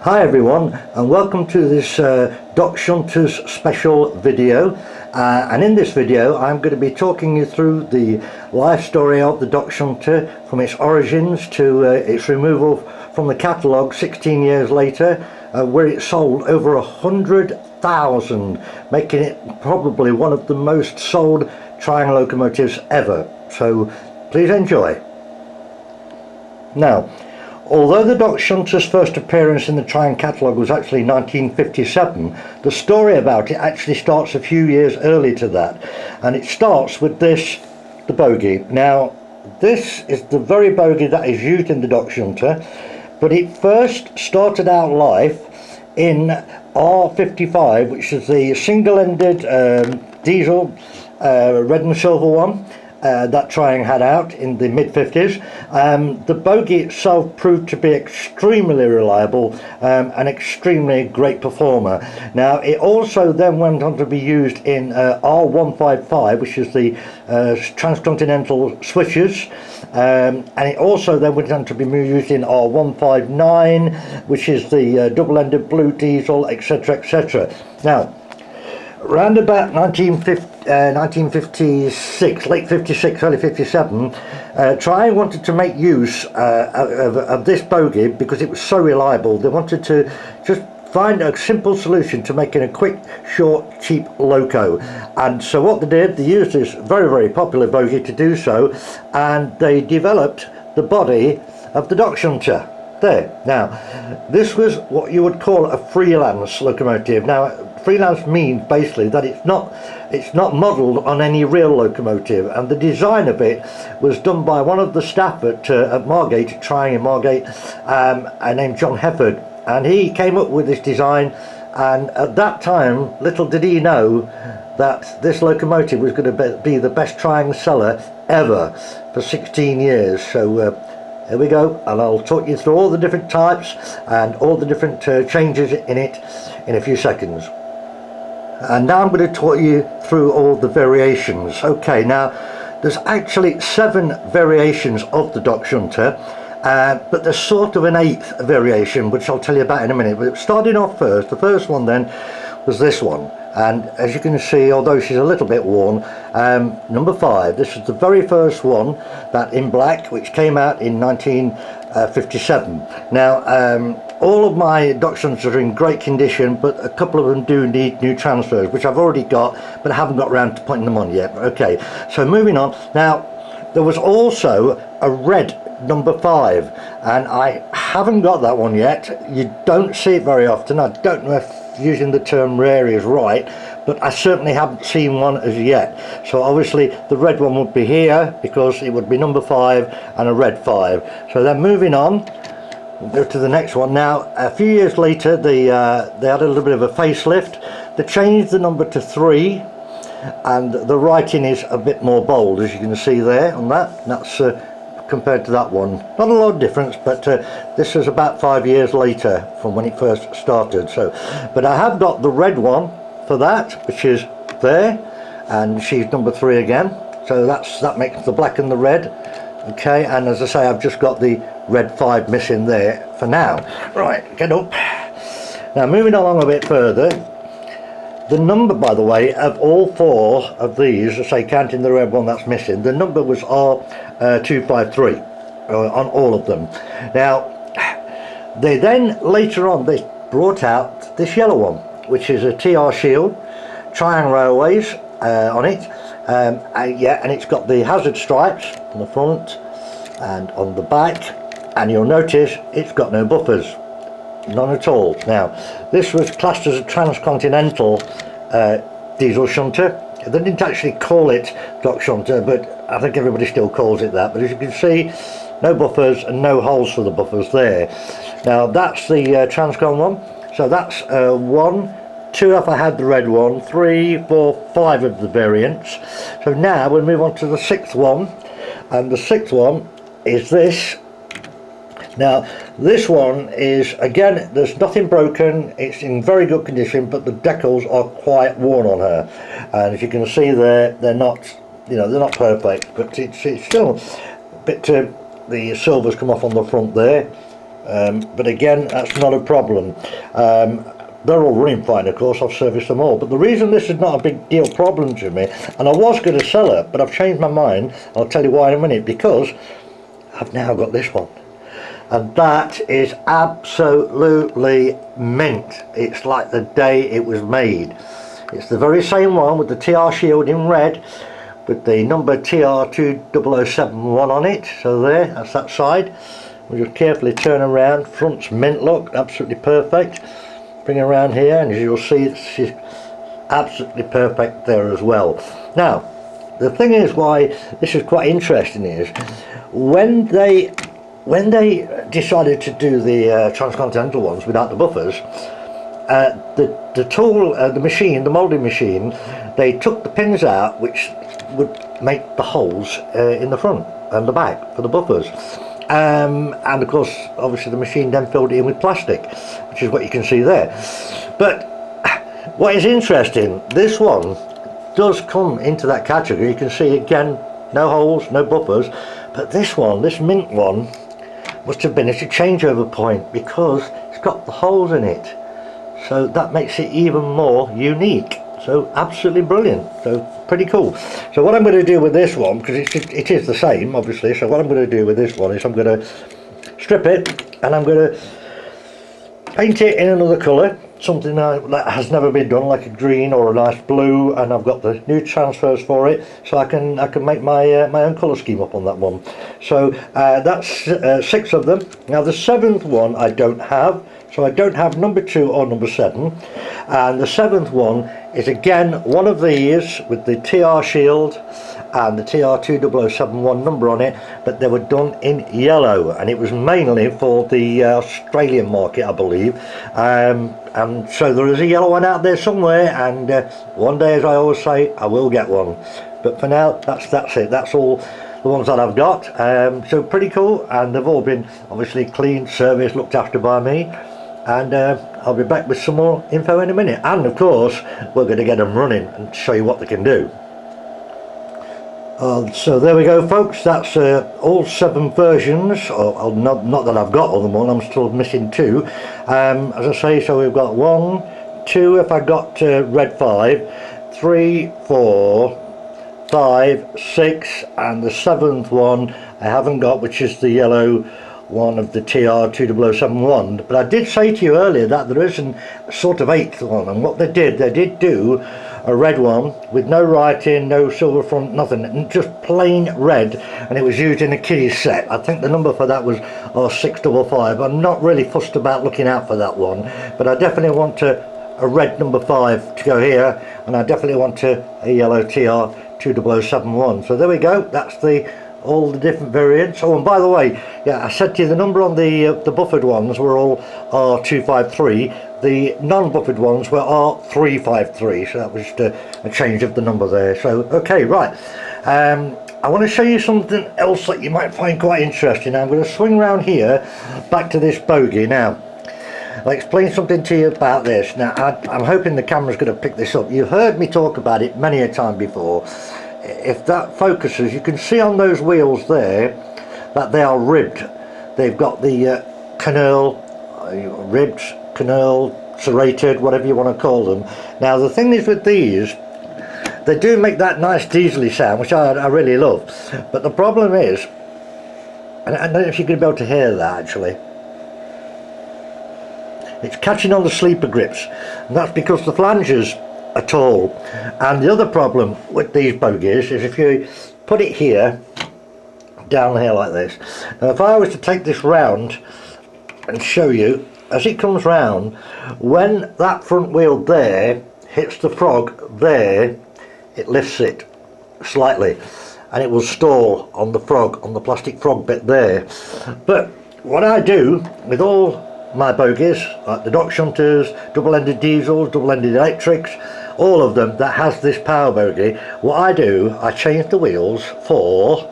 Hi everyone, and welcome to this Dock Shunters special video. And in this video I'm going to be talking you through the life story of the Dock Shunter, from its origins to its removal from the catalogue 16 years later, where it sold over 100,000, making it probably one of the most sold Triang locomotives ever. So please enjoy. Now, although the Dock Shunter's first appearance in the Triang catalogue was actually 1957, the story about it actually starts a few years early to that, and it starts with this, the bogie. Now, this is the very bogie that is used in the Dock Shunter, but it first started out life in R55, which is the single-ended diesel red and silver one that Triang had out in the mid-50s. The bogie itself proved to be extremely reliable, and extremely great performer. Now, it also then went on to be used in R155, which is the transcontinental switches, and it also then went on to be used in R159, which is the double-ended blue diesel, etc, etc. Now, round about 1956, late 56, early 57, Triang wanted to make use of this bogie because it was so reliable. They wanted to just find a simple solution to making a quick, short, cheap loco. And so what they did, they used this very, very popular bogie to do so, and they developed the body of the Dock Shunter. There. Now, this was what you would call a freelance locomotive. Now, freelance means basically that it's not modelled on any real locomotive, and the design of it was done by one of the staff at Margate, Triang in Margate, named John Hefford, and he came up with this design. And at that time, little did he know that this locomotive was going to be the best Triang seller ever for 16 years. So here we go, and I'll talk you through all the different types and all the different changes in it in a few seconds. And now I'm going to talk you through all the variations. Okay, now there's actually 7 variations of the Dock Shunter, but there's sort of an 8th variation, which I'll tell you about in a minute. But starting off first, the first one then was this one. And as you can see, although she's a little bit worn, number 5, this is the very first one, that in black, which came out in 1957. Now, all of my Dock Shunters are in great condition, but a couple of them do need new transfers, which I've already got, but I haven't got around to putting them on yet. Okay, so moving on. Now, there was also a red number 5, and I haven't got that one yet. You don't see it very often. I don't know if using the term rare is right, but I certainly haven't seen one as yet. So obviously the red one would be here, because it would be number 5 and a red 5. So then moving on, we'll go to the next one. Now, a few years later, they had a little bit of a facelift. They changed the number to 3, and the writing is a bit more bold, as you can see there on that. That's compared to that one, not a lot of difference, but this is about 5 years later from when it first started. So, but I have got the red one for that, which is there, and she's number 3 again. So that makes the black and the red. Okay, and as I say, I've just got the red 5 missing there for now. Right, get up. Now, moving along a bit further, the number, by the way, of all 4 of these, say counting the red one that's missing, the number was R253 on all of them. Now, they then later on they brought out this yellow one, which is a TR shield, Triang Railways on it, yeah, and it's got the hazard stripes on the front and on the back, and you'll notice it's got no buffers. None at all. Now, this was classed as a transcontinental diesel shunter. They didn't actually call it Dock Shunter, but I think everybody still calls it that. But as you can see, no buffers and no holes for the buffers there. Now, that's the transcon one. So that's 1, 2 if I had the red one, 3, 4, 5 of the variants. So now we'll move on to the 6th one, and the 6th one is this. Now, this one is, again, there's nothing broken, it's in very good condition, but the decals are quite worn on her, and as you can see there, they're not, you know, they're not perfect, but it's still a bit, the silver's come off on the front there, but again, that's not a problem. They're all running fine, of course. I've serviced them all, but the reason this is not a big deal problem to me, and I was going to sell it, but I've changed my mind. I'll tell you why in a minute, because I've now got this one, and that is absolutely mint. It's like the day it was made. It's the very same one with the TR shield in red, with the number TR20071 on it. So there, that's that side. We'll just carefully turn around. Front's mint look, absolutely perfect. Bring it around here, and as you'll see, it's absolutely perfect there as well. Now, the thing is why this is quite interesting is when they decided to do the transcontinental ones without the buffers, the tool, the machine, the moulding machine, they took the pins out which would make the holes in the front and the back for the buffers. And of course, obviously the machine then filled it in with plastic, which is what you can see there. But what is interesting, this one does come into that category. You can see again, no holes, no buffers, but this one, this mint one, must have been at a changeover point because it's got the holes in it, so that makes it even more unique. So absolutely brilliant, so pretty cool. So what I'm going to do with this one, because it is the same obviously, so what I'm going to do with this one is I'm going to strip it and I'm going to paint it in another colour, something that has never been done, like a green or a nice blue, and I've got the new transfers for it, so I can make my my own colour scheme up on that one. So that's 6 of them. Now the 7th one I don't have, so I don't have number 2 or number 7, and the 7th one is again one of these with the TR shield and the TR20071 number on it, but they were done in yellow, and it was mainly for the Australian market, I believe. And so there is a yellow one out there somewhere, and one day, as I always say, I will get one. But for now, that's it. That's all the ones that I've got. So pretty cool, and they've all been obviously cleaned, serviced, looked after by me. And I'll be back with some more info in a minute, and of course we're going to get them running and show you what they can do. So there we go, folks. That's all 7 versions. Not that I've got all them all, I'm still missing 2. As I say, so we've got 1, 2 if I got red 5, 3, 4, 5, 6, and the 7th one I haven't got, which is the yellow one of the TR20071. But I did say to you earlier that there is a sort of 8th one, and what they did do a red one with no writing, no silver front, nothing, just plain red, and it was used in a kiddies set. I think the number for that was 655. I'm not really fussed about looking out for that one, but I definitely want a red number 5 to go here, and I definitely want a yellow TR20071. So there we go, that's all the different variants. Oh, and by the way, yeah, I said to you the number on the buffered ones were all R253. The non-buffered ones were R353, so that was just a change of the number there. So okay, right, I want to show you something else that you might find quite interesting. I'm going to swing around here back to this bogie. Now I'll explain something to you about this. Now I'm hoping the camera's going to pick this up. You've heard me talk about it many a time before. If that focuses, you can see on those wheels there that they are ribbed. They've got the canal, ribbed, canal, serrated, whatever you want to call them. Now the thing is with these, they do make that nice diesely sound, which I really love. But the problem is, and I don't know if you're going to be able to hear that actually, it's catching on the sleeper grips, and that's because the flanges are tall. And the other problem with these bogies is if you put it here, down here like this. Now if I was to take this round and show you, as it comes round, when that front wheel there hits the frog there, it lifts it slightly and it will stall on the frog, on the plastic frog bit there. But what I do with all my bogies, like the Dock Shunters, double-ended diesels, double-ended electrics, all of them that has this power bogie, what I do, I change the wheels for,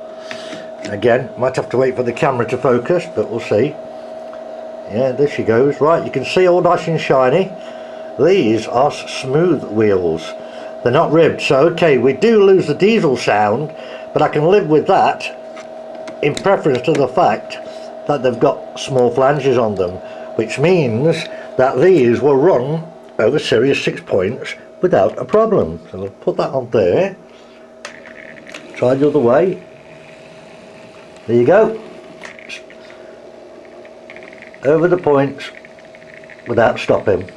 again, might have to wait for the camera to focus, but we'll see. Yeah, there she goes. Right, you can see all nice and shiny. These are smooth wheels. They're not ribbed, so okay, we do lose the diesel sound, but I can live with that in preference to the fact that they've got small flanges on them, which means that these will run over Series 6 points without a problem. So we'll put that on there. Try the other way. There you go. Over the points without stopping.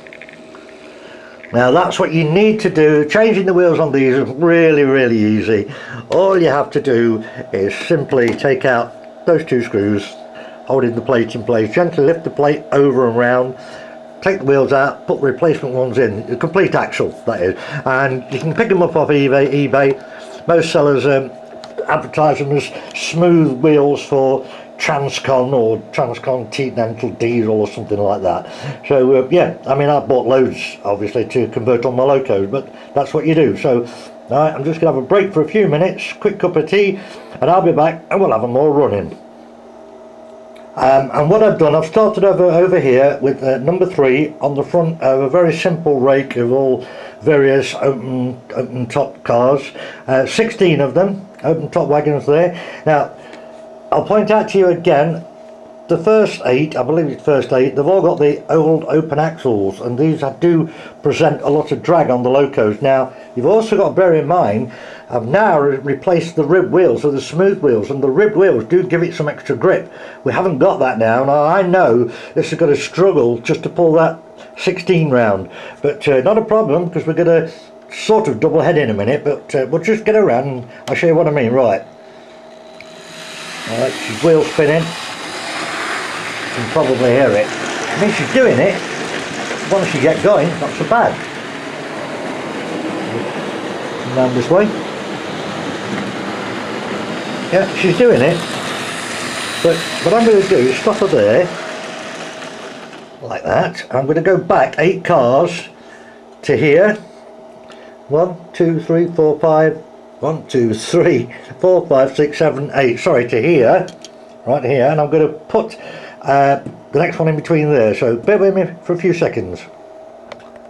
Now that's what you need to do. Changing the wheels on these is really easy. All you have to do is simply take out those two screws holding the plate in place, gently lift the plate over and round, take the wheels out, put the replacement ones in, the complete axle that is, and you can pick them up off eBay. Most sellers advertise them as smooth wheels for Transcon or Transcon Continental diesel or something like that. So yeah, I mean, I bought loads obviously to convert on my locos, but that's what you do. So I'm just gonna have a break for a few minutes, quick cup of tea, and I'll be back and we'll have them all running. And what I've done, I've started over here with number 3 on the front of a very simple rake of all various open top cars, 16 of them, open top wagons there. Now I'll point out to you again, the first 8, I believe it's first 8, they've all got the old open axles, and these do present a lot of drag on the locos. Now you've also got to bear in mind, I've now replaced the ribbed wheels with the smooth wheels, and the ribbed wheels do give it some extra grip. We haven't got that now. Now I know this is going to struggle just to pull that 16 round, but not a problem, because we're going to sort of double head in a minute, but we'll just get around and I'll show you what I mean. Right, she's wheel spinning. You can probably hear it. I mean, she's doing it. Once you get going, not so bad. Come down this way. Yeah, she's doing it. But what I'm going to do is stop her there, like that. I'm going to go back 8 cars to here. 1, 2, 3, 4, 5. 1, 2, 3, 4, 5, 6, 7, 8. Sorry, to here. Right here. And I'm going to put the next one in between there, so bear with me for a few seconds.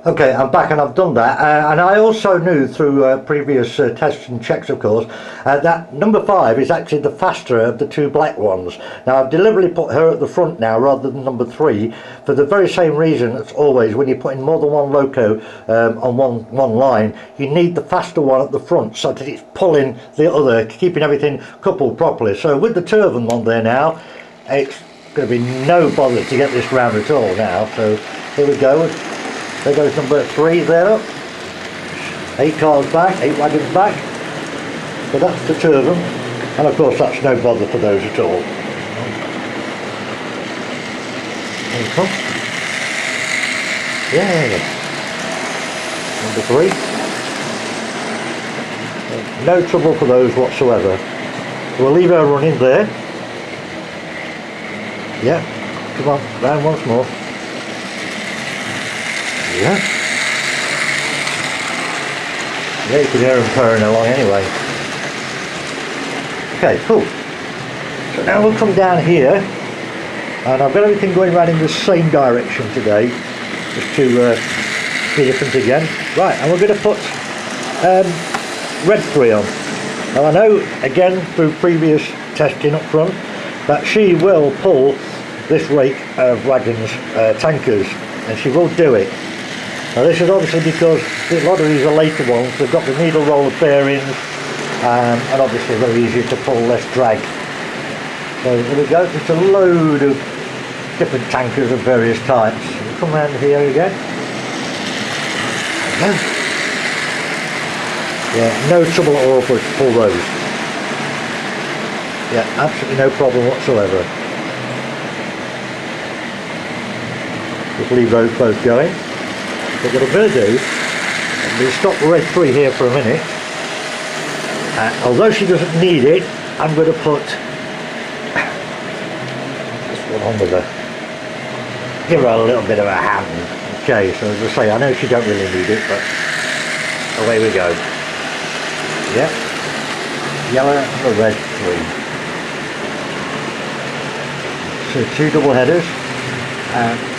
Okay, I'm back and I've done that, and I also knew through previous tests and checks, of course, that number 5 is actually the faster of the 2 black ones. Now I've deliberately put her at the front now rather than number 3 for the very same reason as always. When you're putting more than one loco on one line, you need the faster one at the front so that it's pulling the other, keeping everything coupled properly. So with the 2 of them on there now, it's going to be no bother to get this round at all now. So here we go. There goes number 3 there up. 8 cars back, 8 wagons back. So that's the 2 of them. And of course that's no bother for those at all. There you come. Yeah. Number 3. No trouble for those whatsoever. We'll leave her running there. Yeah. Come on, round once more. Yeah. Yeah, you can hear them purring along anyway. Okay, cool. So now we'll come down here, and I've got everything going right in the same direction today, just to be different again. Right, and we're going to put red 3 on. Now I know, again, through previous testing up front, that she will pull this rake of wagons, tankers, and she will do it. Now this is obviously because a lot of these are later ones. They've got the needle roller bearings, and obviously very easy to pull, less drag. So here we go, just a load of different tankers of various types. We'll come around here again. There we go. Yeah, no trouble at all for us to pull those. Yeah, absolutely no problem whatsoever. Just leave those both going. But what I'm going to do, I'm going to stop red 3 here for a minute. Although she doesn't need it, I'm going to put this one on with her. Give her a little bit of a hand. Okay, so as I say, I know she don't really need it, but away we go. Yeah, yellow or red 3. So 2 double headers.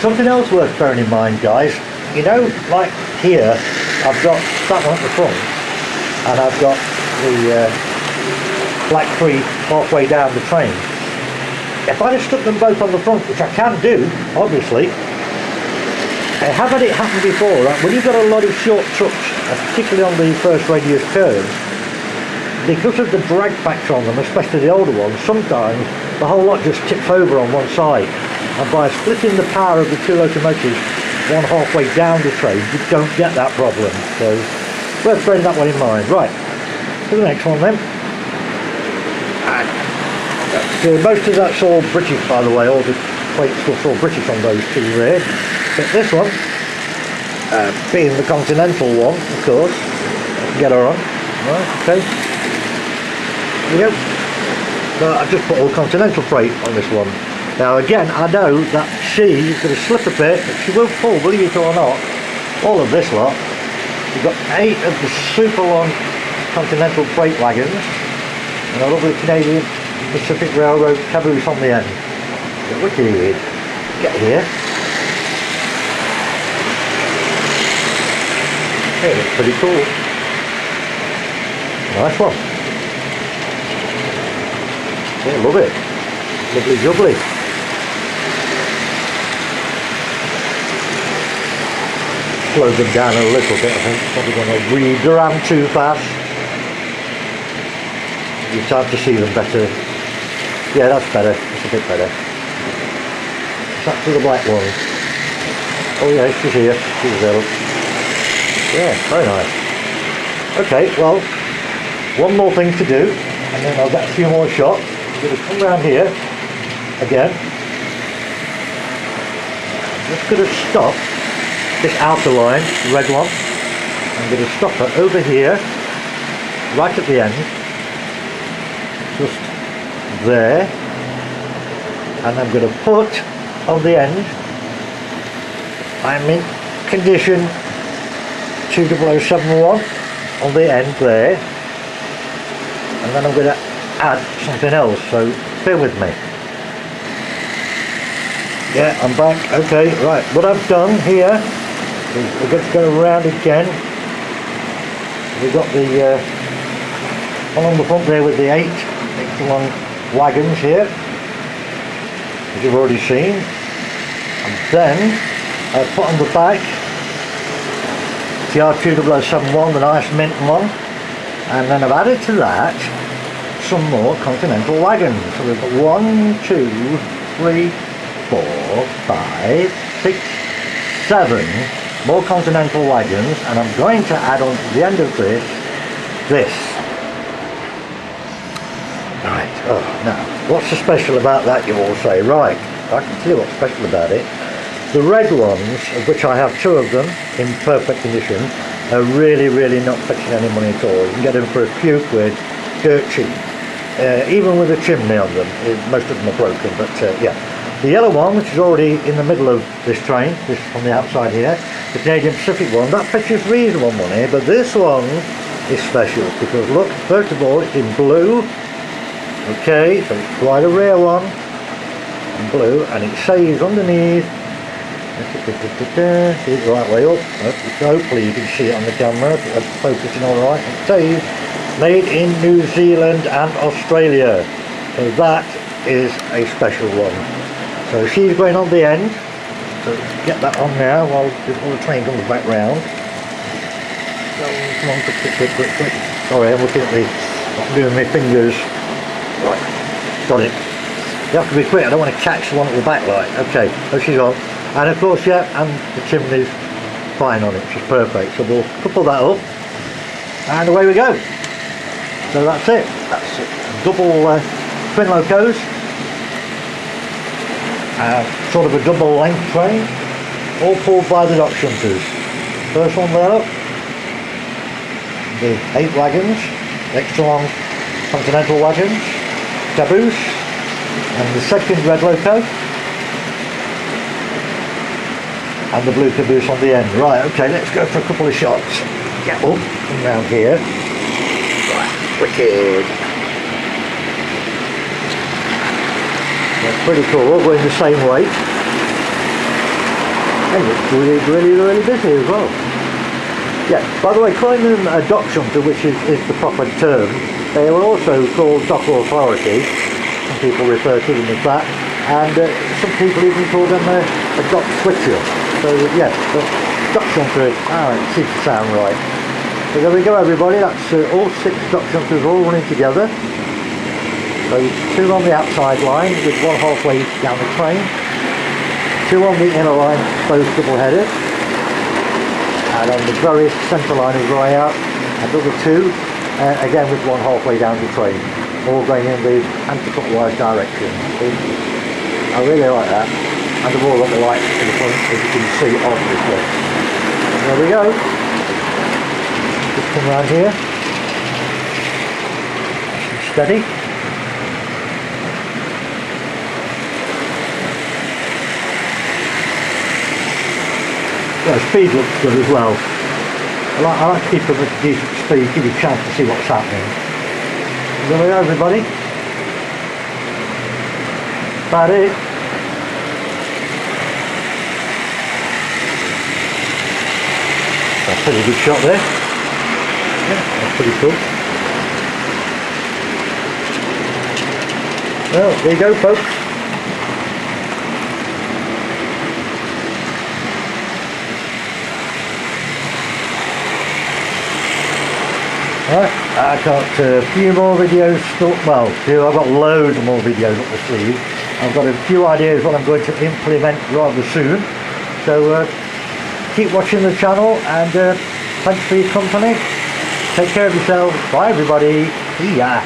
Something else worth bearing in mind, guys. You know, like here, I've got that one at the front, and I've got the black 3 halfway down the train. if I'd have stuck them both on the front, which I can do, obviously, I have had it happen before, right? When you've got a lot of short trucks, particularly on the first radius curves, because of the drag factor on them, especially the older ones, sometimes the whole lot just tips over on one side. And by splitting the power of the two locomotives one halfway down the train, you don't get that problem. So, worth bearing that one in mind. Right, to the next one then. And most of that's all British, by the way. All the plate stuff's all British on those two there. But this one, being the continental one, of course, get her on. Right, okay. There we go. So I've just put all continental freight on this one. Now again, I know that she's going to slip a bit, but she will pull, believe it or not, all of this lot. We've got 8 of the super long continental freight wagons and a lovely Canadian Pacific Railroad caboose on the end. Wicked. Get here. It looks pretty cool. Nice one. Yeah, love it. Lovely jubbly. Slow them down a little bit, I think. Probably going to read around too fast. It's time to see them better. Yeah, that's better. That's a bit better. Back to the black one. Oh yeah, she's here. She's there. Yeah, very nice. Okay, well, one more thing to do, and then I'll get a few more shots. I'm going to come round here again. I'm just going to stop this outer line, the red one. I'm going to stop her over here, right at the end, just there, and I'm going to put on the end, I'm in condition 20071 on the end there, and then I'm going to add something else, so bear with me. Yeah, I'm back. Okay, right, what I've done here is we're going to go around again. We've got the one on the front there with the 8 extra long wagons here, as you've already seen, and then I put on the back the R2071, the nice mint one, and then I've added to that some more continental wagons. So we've got 1, 2, 3, 4, 5, 6, 7 more continental wagons, and I'm going to add on to the end of this. Right, oh, now, what's so special about that, you all say? Right, I can tell you what's special about it. The red ones, of which I have 2 of them in perfect condition, are really, really not fetching any money at all. You can get them for a few quid, dirt cheap. Even with a chimney on them. Most of them are broken, but yeah. The yellow one, which is already in the middle of this train, this on the outside here, the Canadian Pacific one, that fetches reasonable money, but this one is special because look, first of all, it's in blue. Okay, so it's quite a rare one, in blue, and it says underneath, see it the right way up, hopefully you can see it on the camera, it's focusing alright, it says made in New Zealand and Australia, so that is a special one. So she's going on the end, so get that on now while the train comes back round. Come on, quick. Sorry, I'm looking at I'm doing my fingers. Right, got it. You have to be quick, I don't want to catch the one at the back light. Okay, so she's on. And of course, yeah, and the chimney's fine on it, which is perfect. So we'll couple that up, and away we go. So that's it. That's it. Double twin locos. Sort of a double length train, all pulled by the dock shunters. First one there up, the 8 wagons, extra long continental wagons, caboose, and the second red loco, and the blue caboose on the end. Right, okay, let's go for a couple of shots. Get up and round here. Right, wicked. That's pretty cool, all going the same weight. And it's really busy as well. Yeah, by the way, calling them a dock shunter, which is the proper term, they are also called dock authority. some people refer to them as that, and some people even call them a dock switcher. So yeah, but dock shunter, it seems to sound right. So there we go everybody, that's all 6 dock shunters all running together. So 2 on the outside line with 1 halfway down the train, 2 on the inner line, both double headed, and on the very centre line of the layout, another 2, again with 1 halfway down the train, all going in the anti-clockwise direction. I really like that, and they've all got the light in the front, as you can see obviously. There we go. Just come around here, steady. Yeah, speed looks good as well. I like to keep them at a decent speed, give you a chance to see what's happening. There we go everybody. About it. That's a pretty good shot there. Yeah, that's pretty cool. Well, there you go folks. Right, I've got a few more videos, I've got loads more videos up the sleeve. I've got a few ideas what I'm going to implement rather soon. So keep watching the channel, and thanks for your company. Take care of yourselves. Bye everybody. See ya.